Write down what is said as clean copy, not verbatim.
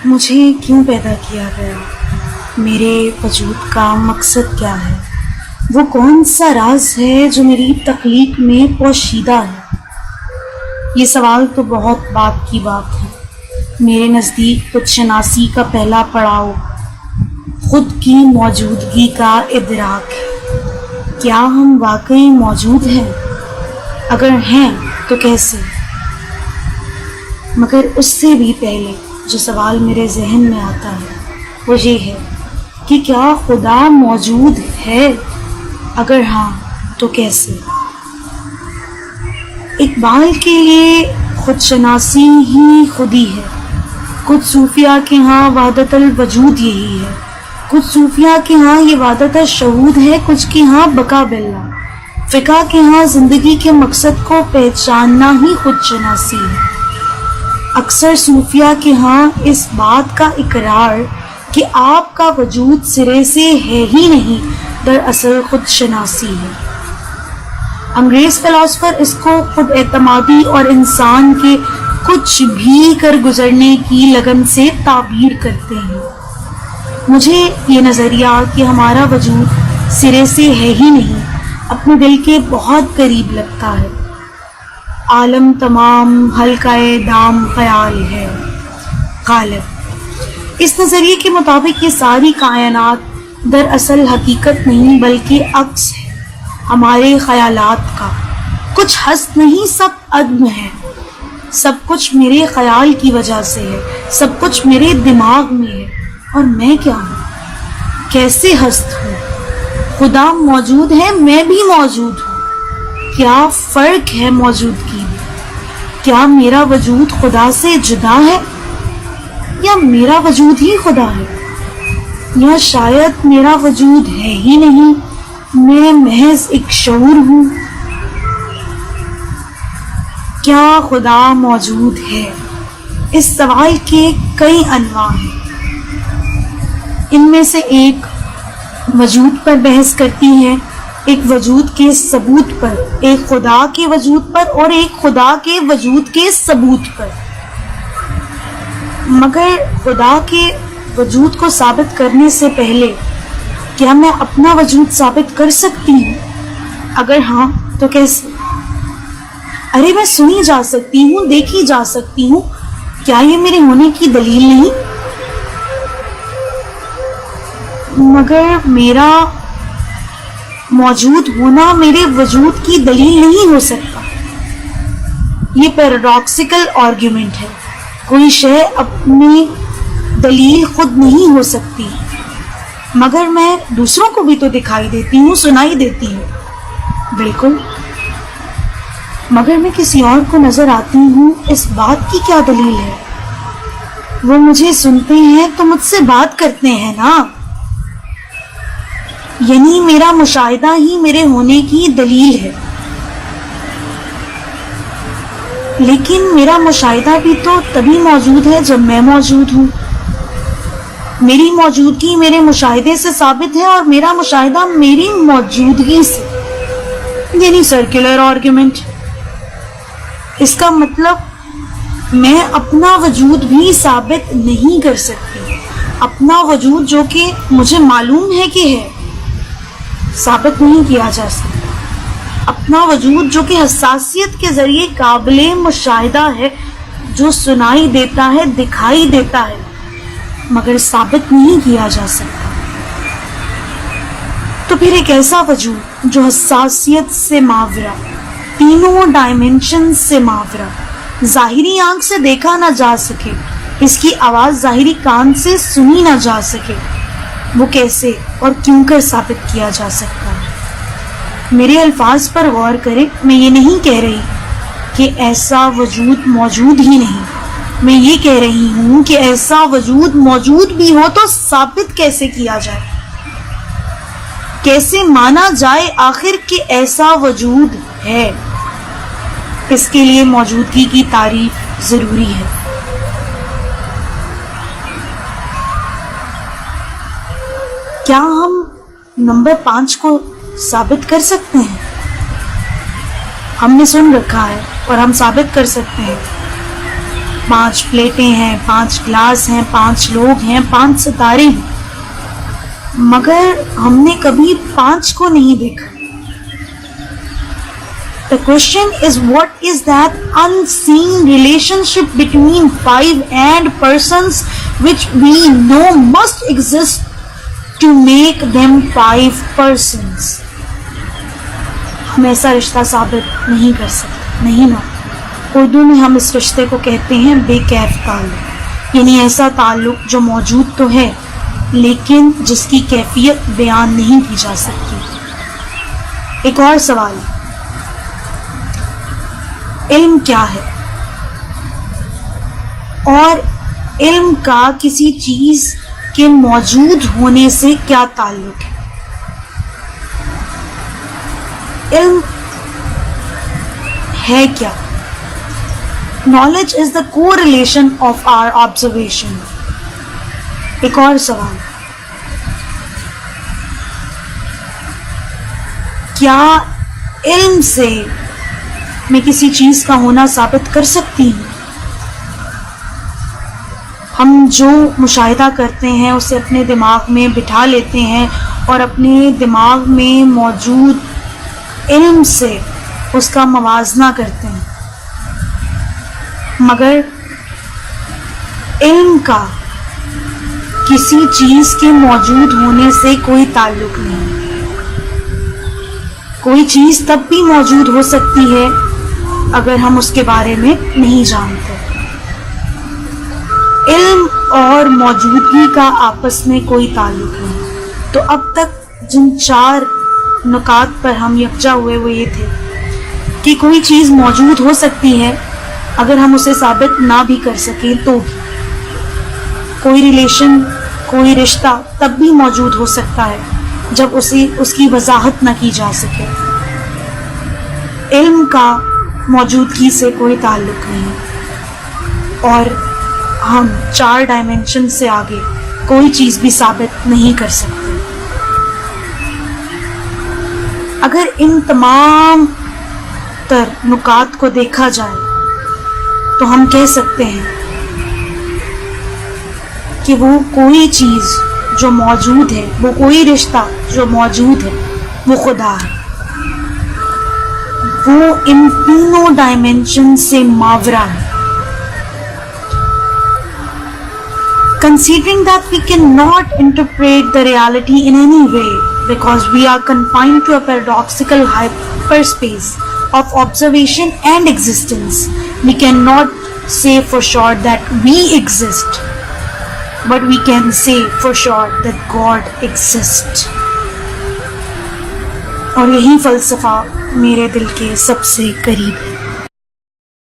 مجھے کیوں پیدا کیا گیا؟ میرے وجود کا مقصد کیا ہے؟ وہ کون سا راز ہے جو میری تخلیق میں پوشیدہ ہے؟ یہ سوال تو بہت بعد کی بات ہے۔ میرے نزدیک خود شناسی کا پہلا پڑاؤ خود کی موجودگی کا ادراک ہے۔ کیا ہم واقعی موجود ہیں؟ اگر ہیں تو کیسے؟ مگر اس سے بھی پہلے جو سوال میرے ذہن میں آتا ہے وہ یہ ہے کہ کیا خدا موجود ہے؟ اگر ہاں تو کیسے؟ اقبال کے لیے خود شناسی ہی خودی ہے۔ کچھ صوفیہ کے ہاں وحدت الوجود یہی ہے۔ کچھ صوفیہ کے ہاں یہ وحدت الشہود ہے، کچھ کے ہاں بقا باللہ۔ فقہ کے ہاں زندگی کے مقصد کو پہچاننا ہی خود شناسی ہے۔ اکثر صوفیہ کے ہاں اس بات کا اقرار کہ آپ کا وجود سرے سے ہے ہی نہیں دراصل خود شناسی ہے۔ انگریز فلاسفر اس کو خود اعتمادی اور انسان کے کچھ بھی کر گزرنے کی لگن سے تعبیر کرتے ہیں۔ مجھے یہ نظریہ کہ ہمارا وجود سرے سے ہے ہی نہیں اپنے دل کے بہت قریب لگتا ہے۔ عالم تمام حلقہ دام خیال ہے غالب۔ اس نظریے کے مطابق یہ ساری کائنات دراصل حقیقت نہیں بلکہ عکس ہے ہمارے خیالات کا۔ کچھ ہست نہیں، سب عدم ہے۔ سب کچھ میرے خیال کی وجہ سے ہے، سب کچھ میرے دماغ میں ہے۔ اور میں کیا ہوں؟ کیسے ہست ہوں؟ خدا موجود ہے، میں بھی موجود ہوں۔ کیا فرق ہے موجودگی میں؟ کیا میرا وجود خدا سے جدا ہے یا میرا وجود ہی خدا ہے؟ یا شاید میرا وجود ہے ہی نہیں، میں محض ایک شعور ہوں۔ کیا خدا موجود ہے؟ اس سوال کے کئی انواع ہیں۔ ان میں سے ایک وجود پر بحث کرتی ہے، ایک وجود کے ثبوت پر، ایک خدا کے وجود پر اور ایک خدا کے وجود کے ثبوت پر۔ مگر خدا کے وجود کو ثابت کرنے سے پہلے کیا میں اپنا وجود ثابت کر سکتی ہوں؟ اگر ہاں تو کیسے؟ ارے میں سنی جا سکتی ہوں، دیکھی جا سکتی ہوں، کیا یہ میرے ہونے کی دلیل نہیں؟ مگر میرا موجود ہونا میرے وجود کی دلیل نہیں ہو سکتا۔ یہ پیراڈاکسیکل آرگیومنٹ ہے۔ کوئی شے اپنی دلیل خود نہیں ہو سکتی، مگر میں دوسروں کو بھی تو دکھائی دیتی ہوں، سنائی دیتی ہوں۔ بالکل، مگر میں کسی اور کو نظر آتی ہوں، اس بات کی کیا دلیل ہے؟ وہ مجھے سنتے ہیں تو مجھ سے بات کرتے ہیں نا، یعنی میرا مشاہدہ ہی میرے ہونے کی دلیل ہے۔ لیکن میرا مشاہدہ بھی تو تبھی موجود ہے جب میں موجود ہوں۔ میری موجودگی میرے مشاہدے سے ثابت ہے اور میرا مشاہدہ میری موجودگی سے، یعنی سرکولر آرگیومنٹ۔ اس کا مطلب میں اپنا وجود بھی ثابت نہیں کر سکتی۔ اپنا وجود جو کہ مجھے معلوم ہے کہ ہے، ثابت نہیں کیا جا سکتا۔ اپنا وجود جو کہ حساسیت کے ذریعے قابل مشاہدہ ہے، جو سنائی دیتا ہے، دکھائی دیتا ہے، مگر ثابت نہیں کیا جا سکتا۔ تو پھر ایک ایسا وجود جو حساسیت سے ماورا، تینوں ڈائمنشن سے ماورا، ظاہری آنکھ سے دیکھا نہ جا سکے، اس کی آواز ظاہری کان سے سنی نہ جا سکے، وہ کیسے اور کیوں کر ثابت کیا جا سکتا ہے؟ میرے الفاظ پر غور کریں، میں یہ نہیں کہہ رہی کہ ایسا وجود موجود ہی نہیں، میں یہ کہہ رہی ہوں کہ ایسا وجود موجود بھی ہو تو ثابت کیسے کیا جائے؟ کیسے مانا جائے آخر کہ ایسا وجود ہے؟ اس کے لیے موجودگی کی تعریف ضروری ہے۔ کیا ہم نمبر 5 کو ثابت کر سکتے ہیں؟ ہم نے سن رکھا ہے اور ہم ثابت کر سکتے ہیں۔ 5 پلیٹیں ہیں، 5 گلاس ہیں، 5 لوگ ہیں، 5 ستارے ہیں، مگر ہم نے کبھی 5 کو نہیں دیکھا. The question is, what is that unseen relationship between 5 and persons which we know must exist to make them 5 persons? ہم ایسا رشتہ ثابت نہیں کر سکتے. نہیں نا. اردو میں ہم اس رشتے کو کہتے ہیں بے کیف تعلق، یعنی ایسا تعلق جو موجود تو ہے لیکن جس کی کیفیت بیان نہیں کی جا سکتی. ایک اور سوال، علم کیا ہے اور علم کا کسی چیز کے موجود ہونے سے کیا تعلق ہے؟ علم ہے کیا؟ Knowledge is the correlation of our observation. ایک اور سوال، کیا علم سے میں کسی چیز کا ہونا ثابت کر سکتی ہوں؟ ہم جو مشاہدہ کرتے ہیں اسے اپنے دماغ میں بٹھا لیتے ہیں اور اپنے دماغ میں موجود علم سے اس کا موازنہ کرتے ہیں، مگر علم کا کسی چیز کے موجود ہونے سے کوئی تعلق نہیں. کوئی چیز تب بھی موجود ہو سکتی ہے اگر ہم اس کے بارے میں نہیں جانتے. علم اور موجودگی کا آپس میں کوئی تعلق نہیں. تو اب تک جن 4 نکات پر ہم یکجا ہوئے وہ یہ تھے کہ کوئی چیز موجود ہو سکتی ہے اگر ہم اسے ثابت نہ بھی کر سکیں تو بھی. کوئی ریلیشن، کوئی رشتہ تب بھی موجود ہو سکتا ہے جب اس کی وضاحت نہ کی جا سکے. علم کا موجودگی سے کوئی تعلق نہیں اور ہم 4 ڈائمینشن سے آگے کوئی چیز بھی ثابت نہیں کر سکتے. اگر ان تمام تر نکات کو دیکھا جائے تو ہم کہہ سکتے ہیں کہ وہ کوئی چیز جو موجود ہے، وہ کوئی رشتہ جو موجود ہے وہ خدا ہے. وہ ان تینوں ڈائمینشن سے ماورا ہے. Considering that we cannot interpret the reality in any way because we are confined to a paradoxical hyperspace of observation and existence, we cannot say for sure that we exist, but we can say for sure that God exists. اور یہی فلسفہ میرے دل کے سب سے قریب ہے.